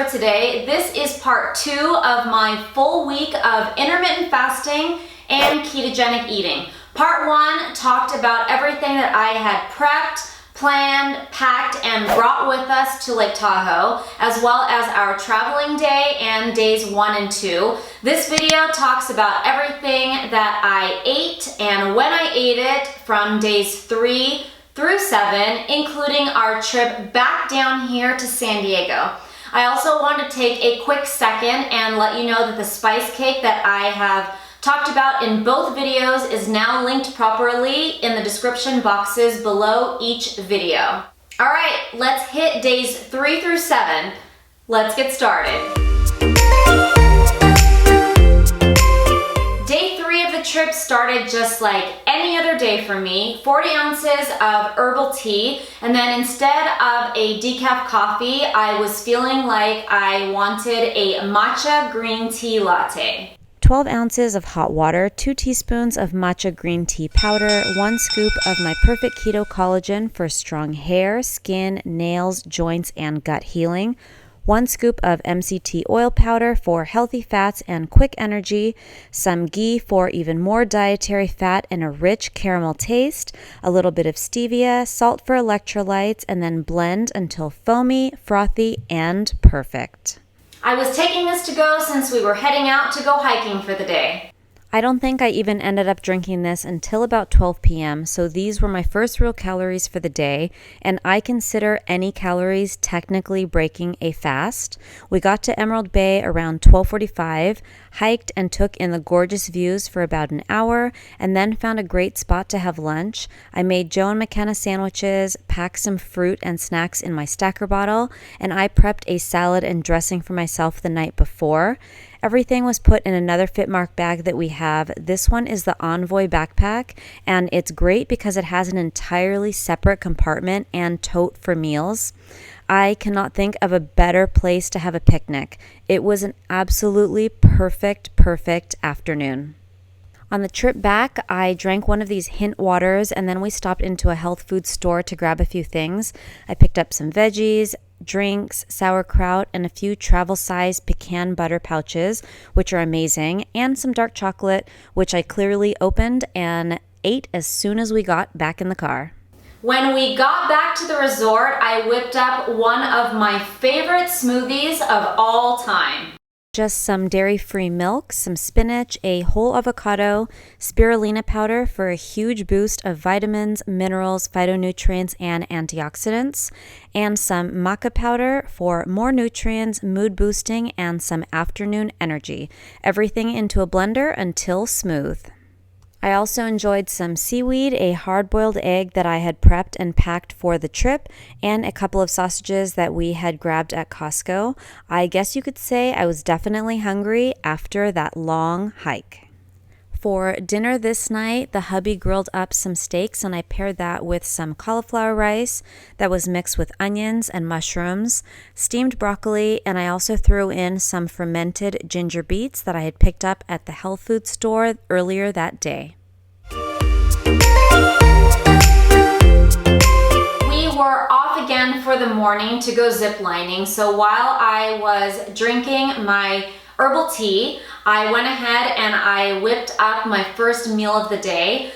for today. This is part 2 of my full week of intermittent fasting and ketogenic eating. Part 1 talked about everything that I had prepped, planned, packed, and brought with us to Lake Tahoe, as well as our traveling day and days 1 and 2. This video talks about everything that I ate and when I ate it from days 3 through 7, including our trip back down here to San Diego. I also want to take a quick second and let you know that the spice cake that I have talked about in both videos is now linked properly in the description boxes below each video. All right, let's hit days 3 through 7. Let's get started. Day 3 of the trip started just like any other day for me. 40 ounces of herbal tea, and then instead of a decaf coffee, I was feeling like I wanted a matcha green tea latte. 12 ounces of hot water, 2 teaspoons of matcha green tea powder, 1 scoop of my perfect keto collagen for strong hair, skin, nails, joints, and gut healing, 1 scoop of MCT oil powder for healthy fats and quick energy, some ghee for even more dietary fat and a rich caramel taste, a little bit of stevia, salt for electrolytes, and then blend until foamy, frothy, and perfect. I was taking this to go since we were heading out to go hiking for the day. I don't think I even ended up drinking this until about 12 p.m., so these were my first real calories for the day, and I consider any calories technically breaking a fast. We got to Emerald Bay around 12:45, hiked and took in the gorgeous views for about an hour, and then found a great spot to have lunch. I made Joe and McKenna sandwiches, packed some fruit and snacks in my stacker bottle, and I prepped a salad and dressing for myself the night before. Everything was put in another Fitmark bag that we have. This one is the Envoy backpack, and it's great because it has an entirely separate compartment and tote for meals. I cannot think of a better place to have a picnic. It was an absolutely perfect afternoon. On the trip back, I drank one of these hint waters, and then we stopped into a health food store to grab a few things. I picked up some veggies, drinks, sauerkraut, and a few travel-sized pecan butter pouches, which are amazing, and some dark chocolate, which I clearly opened and ate as soon as we got back in the car. When we got back to the resort, I whipped up one of my favorite smoothies of all time. Just some dairy-free milk, some spinach, a whole avocado, spirulina powder for a huge boost of vitamins, minerals, phytonutrients, and antioxidants, and some maca powder for more nutrients, mood boosting, and some afternoon energy. Everything into a blender until smooth. I also enjoyed some seaweed, a hard-boiled egg that I had prepped and packed for the trip, and a couple of sausages that we had grabbed at Costco. I guess you could say I was definitely hungry after that long hike. For dinner this night, the hubby grilled up some steaks, and I paired that with some cauliflower rice that was mixed with onions and mushrooms, steamed broccoli, and I also threw in some fermented ginger beets that I had picked up at the health food store earlier that day. We were off again for the morning to go ziplining, so while I was drinking my herbal tea, I went ahead and I whipped up my first meal of the day.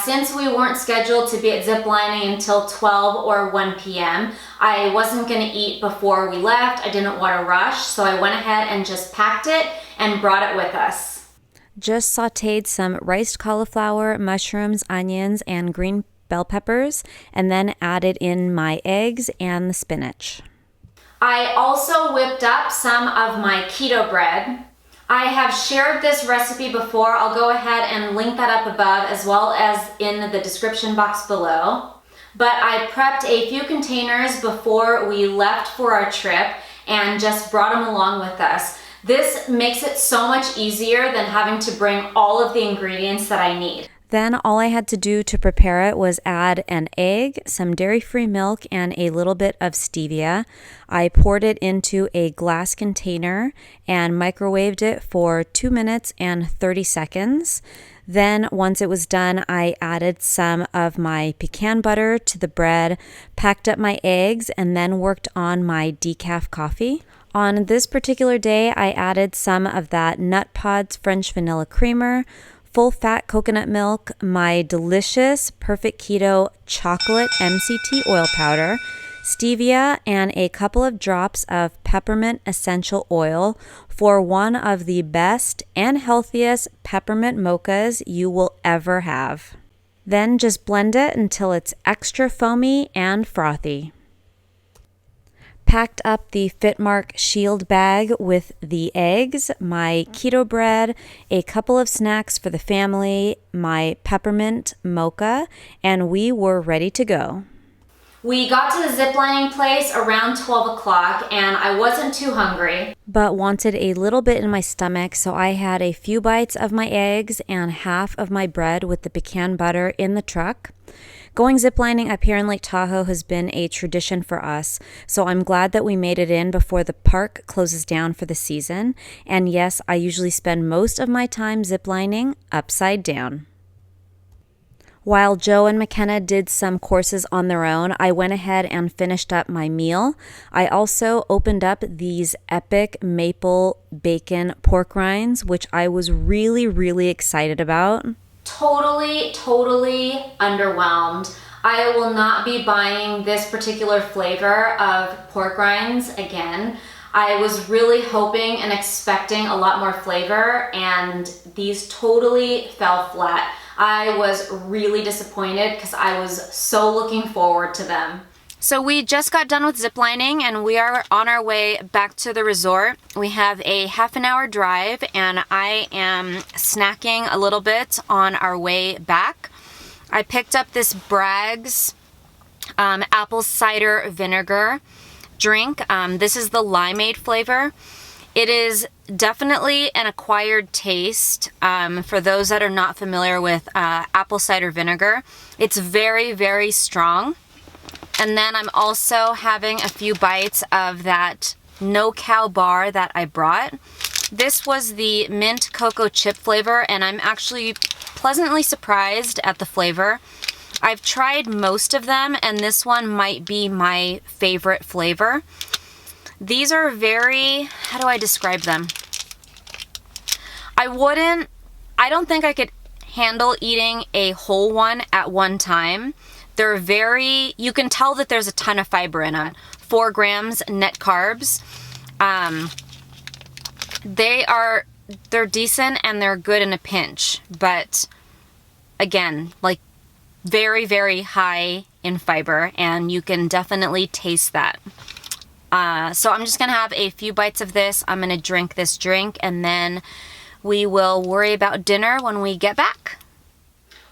Since we weren't scheduled to be at ziplining until 12 or 1 p.m., I wasn't going to eat before we left. I didn't want to rush, so I went ahead and just packed it and brought it with us. Just sauteed some riced cauliflower, mushrooms, onions, and green bell peppers, and then added in my eggs and the spinach. I also whipped up some of my keto bread. I have shared this recipe before. I'll go ahead and link that up above as well as in the description box below. But I prepped a few containers before we left for our trip and just brought them along with us. This makes it so much easier than having to bring all of the ingredients that I need. Then all I had to do to prepare it was add an egg, some dairy-free milk, and a little bit of stevia. I poured it into a glass container and microwaved it for 2 minutes and 30 seconds. Then once it was done, I added some of my pecan butter to the bread, packed up my eggs, and then worked on my decaf coffee. On this particular day, I added some of that Nut Pods French vanilla creamer, full fat coconut milk, my delicious Perfect Keto chocolate MCT oil powder, stevia, and a couple of drops of peppermint essential oil for one of the best and healthiest peppermint mochas you will ever have. Then just blend it until it's extra foamy and frothy. Packed up the Fitmark Shield bag with the eggs, my keto bread, a couple of snacks for the family, my peppermint mocha, and we were ready to go. We got to the ziplining place around 12 o'clock and I wasn't too hungry, but wanted a little bit in my stomach, so I had a few bites of my eggs and half of my bread with the pecan butter in the truck. Going ziplining up here in Lake Tahoe has been a tradition for us, so I'm glad that we made it in before the park closes down for the season. And yes, I usually spend most of my time ziplining upside down. While Joe and McKenna did some courses on their own, I went ahead and finished up my meal. I also opened up these epic maple bacon pork rinds, which I was really excited about. Totally underwhelmed. I will not be buying this particular flavor of pork rinds again. I was really hoping and expecting a lot more flavor, and these totally fell flat. I was really disappointed because I was so looking forward to them. So we just got done with ziplining and we are on our way back to the resort. We have a half an hour drive and I am snacking a little bit on our way back. I picked up this Bragg's apple cider vinegar drink. This is the limeade flavor. It is definitely an acquired taste for those that are not familiar with apple cider vinegar. It's very strong. And then I'm also having a few bites of that no-cow bar that I brought. This was the mint cocoa chip flavor, and I'm actually pleasantly surprised at the flavor. I've tried most of them, and this one might be my favorite flavor. These are very, how do I describe them? I don't think I could handle eating a whole one at one time. They're you can tell that there's a ton of fiber in them. 4 grams net carbs. They're decent and they're good in a pinch, but again, like very high in fiber, and you can definitely taste that. So I'm just gonna have a few bites of this. I'm gonna drink this drink and then we will worry about dinner when we get back.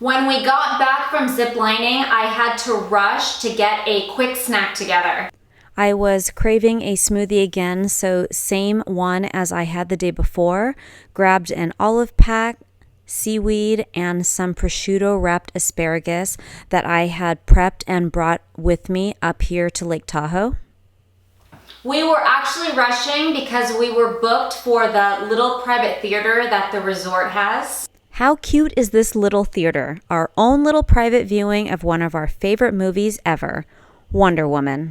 When we got back from ziplining, I had to rush to get a quick snack together. I was craving a smoothie again, so same one as I had the day before. Grabbed an olive pack, seaweed, and some prosciutto wrapped asparagus that I had prepped and brought with me up here to Lake Tahoe. We were actually rushing because we were booked for the little private theater that the resort has. How cute is this little theater? Our own little private viewing of one of our favorite movies ever, Wonder Woman.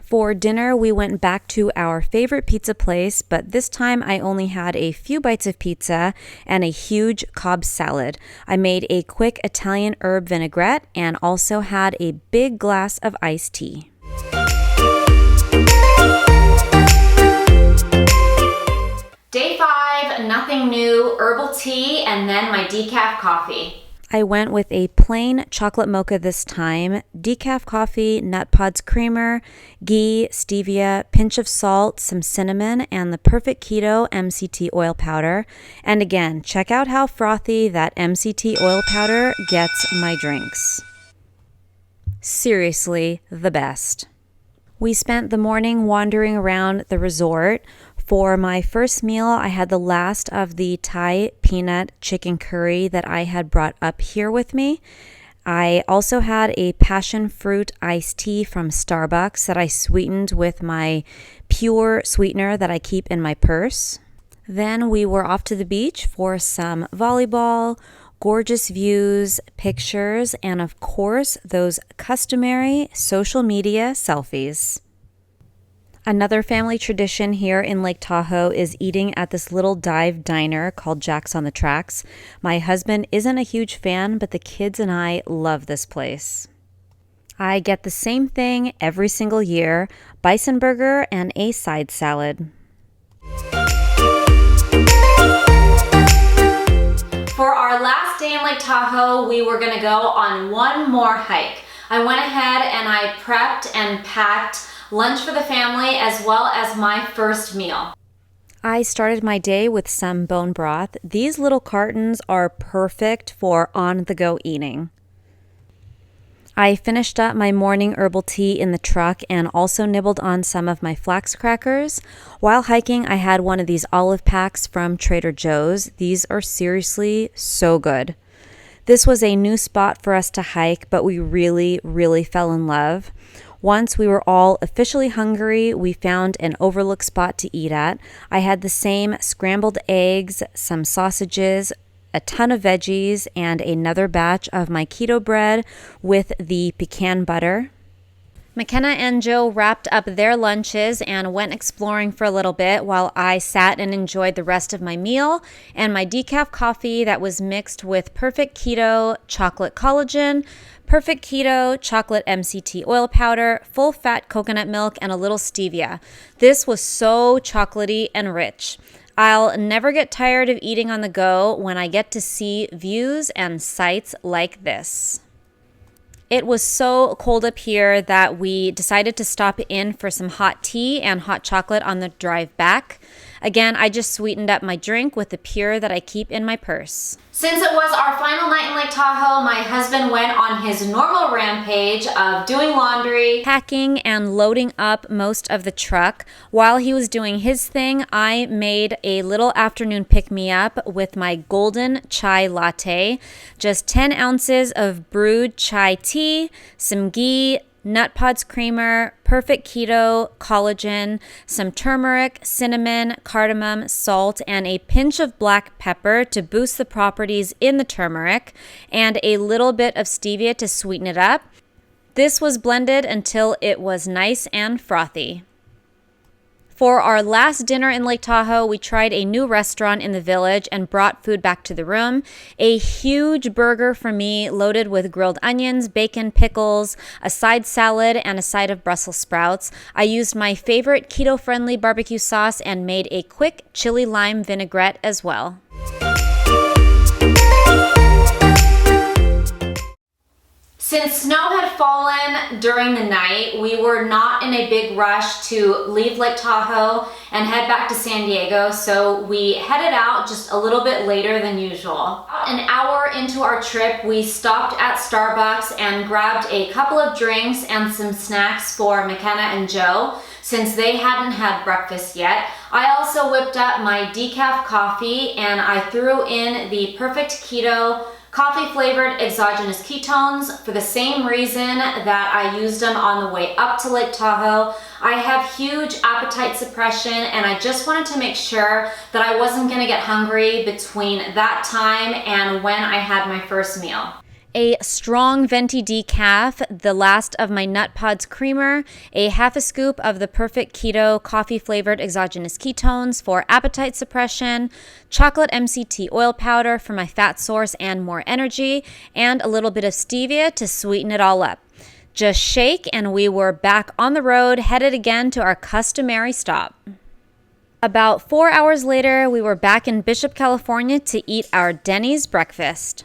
For dinner, we went back to our favorite pizza place, but this time I only had a few bites of pizza and a huge Cobb salad. I made a quick Italian herb vinaigrette and also had a big glass of iced tea. Day 5, nothing new, herbal tea, and then my decaf coffee. I went with a plain chocolate mocha this time, decaf coffee, Nut Pods creamer, ghee, stevia, pinch of salt, some cinnamon, and the Perfect Keto MCT oil powder. And again, check out how frothy that MCT oil powder gets my drinks. Seriously, the best. We spent the morning wandering around the resort. For my first meal, I had the last of the Thai peanut chicken curry that I had brought up here with me. I also had a passion fruit iced tea from Starbucks that I sweetened with my pure sweetener that I keep in my purse. Then we were off to the beach for some volleyball, gorgeous views, pictures, and of course, those customary social media selfies. Another family tradition here in Lake Tahoe is eating at this little dive diner called Jack's on the Tracks. My husband isn't a huge fan, but the kids and I love this place. I get the same thing every single year, bison burger and a side salad. For our last day in Lake Tahoe, we were gonna go on one more hike. I went ahead and I prepped and packed lunch for the family as well as my first meal. I started my day with some bone broth. These little cartons are perfect for on-the-go eating. I finished up my morning herbal tea in the truck and also nibbled on some of my flax crackers. While hiking, I had one of these olive packs from Trader Joe's. These are seriously so good. This was a new spot for us to hike, but we really fell in love. Once we were all officially hungry, we found an overlook spot to eat at. I had the same scrambled eggs, some sausages, a ton of veggies, and another batch of my keto bread with the pecan butter. McKenna and Joe wrapped up their lunches and went exploring for a little bit while I sat and enjoyed the rest of my meal and my decaf coffee that was mixed with Perfect Keto chocolate collagen, Perfect Keto chocolate MCT oil powder, full fat coconut milk, and a little stevia. This was so chocolatey and rich. I'll never get tired of eating on the go when I get to see views and sights like this. It was so cold up here that we decided to stop in for some hot tea and hot chocolate on the drive back. Again, I just sweetened up my drink with the Pure that I keep in my purse. Since it was our final night in Lake Tahoe, my husband went on his normal rampage of doing laundry, packing, and loading up most of the truck. While he was doing his thing, I made a little afternoon pick-me-up with my golden chai latte. Just 10 ounces of brewed chai tea, some ghee, nut pods creamer, Perfect Keto collagen, some turmeric, cinnamon, cardamom, salt, and a pinch of black pepper to boost the properties in the turmeric, and a little bit of stevia to sweeten it up. This was blended until it was nice and frothy. For our last dinner in Lake Tahoe, we tried a new restaurant in the village and brought food back to the room. A huge burger for me, loaded with grilled onions, bacon, pickles, a side salad, and a side of Brussels sprouts. I used my favorite keto-friendly barbecue sauce and made a quick chili lime vinaigrette as well. Since snow had fallen during the night, we were not in a big rush to leave Lake Tahoe and head back to San Diego, so we headed out just a little bit later than usual. An hour into our trip, we stopped at Starbucks and grabbed a couple of drinks and some snacks for McKenna and Joe, since they hadn't had breakfast yet. I also whipped up my decaf coffee and I threw in the Perfect Keto coffee-flavored exogenous ketones for the same reason that I used them on the way up to Lake Tahoe. I have huge appetite suppression and I just wanted to make sure that I wasn't gonna get hungry between that time and when I had my first meal. A strong venti decaf, the last of my nut pods creamer, a half a scoop of the Perfect Keto coffee-flavored exogenous ketones for appetite suppression, chocolate MCT oil powder for my fat source and more energy, and a little bit of stevia to sweeten it all up. Just shake and we were back on the road, headed again to our customary stop. About 4 hours later, we were back in Bishop, California to eat our Denny's breakfast.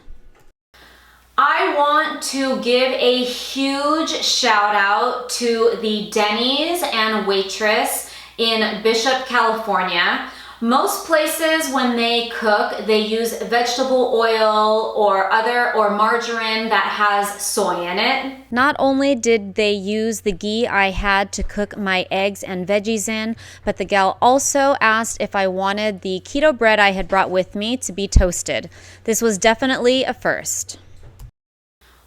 I want to give a huge shout out to the Denny's and waitress in Bishop, California. Most places when they cook, they use vegetable oil or margarine that has soy in it. Not only did they use the ghee I had to cook my eggs and veggies in, but the gal also asked if I wanted the keto bread I had brought with me to be toasted. This was definitely a first.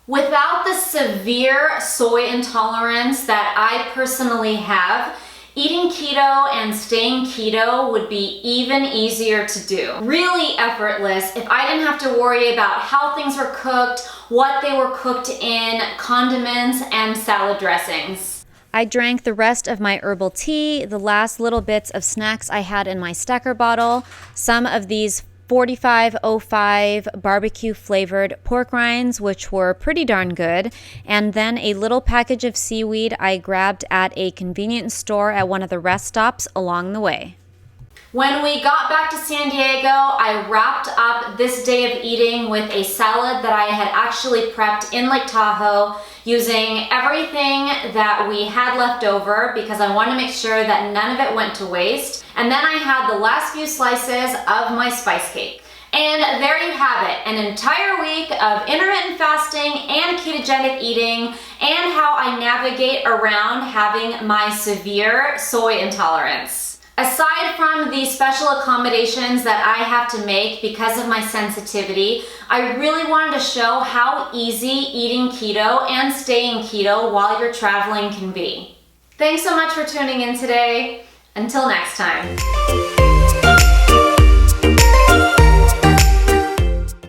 Without the severe soy intolerance that I personally have, eating keto and staying keto would be even easier to do. Really effortless if I didn't have to worry about how things were cooked, what they were cooked in, condiments, and salad dressings. I drank the rest of my herbal tea, the last little bits of snacks I had in my Stacker bottle, some of these 4505 barbecue flavored pork rinds, which were pretty darn good, and then a little package of seaweed I grabbed at a convenience store at one of the rest stops along the way. When we got back to San Diego, I wrapped up this day of eating with a salad that I had actually prepped in Lake Tahoe using everything that we had left over because I wanted to make sure that none of it went to waste. And then I had the last few slices of my spice cake. And there you have it, an entire week of intermittent fasting and ketogenic eating and how I navigate around having my severe soy intolerance. Aside from the special accommodations that I have to make because of my sensitivity, I really wanted to show how easy eating keto and staying keto while you're traveling can be. Thanks so much for tuning in today. Until next time.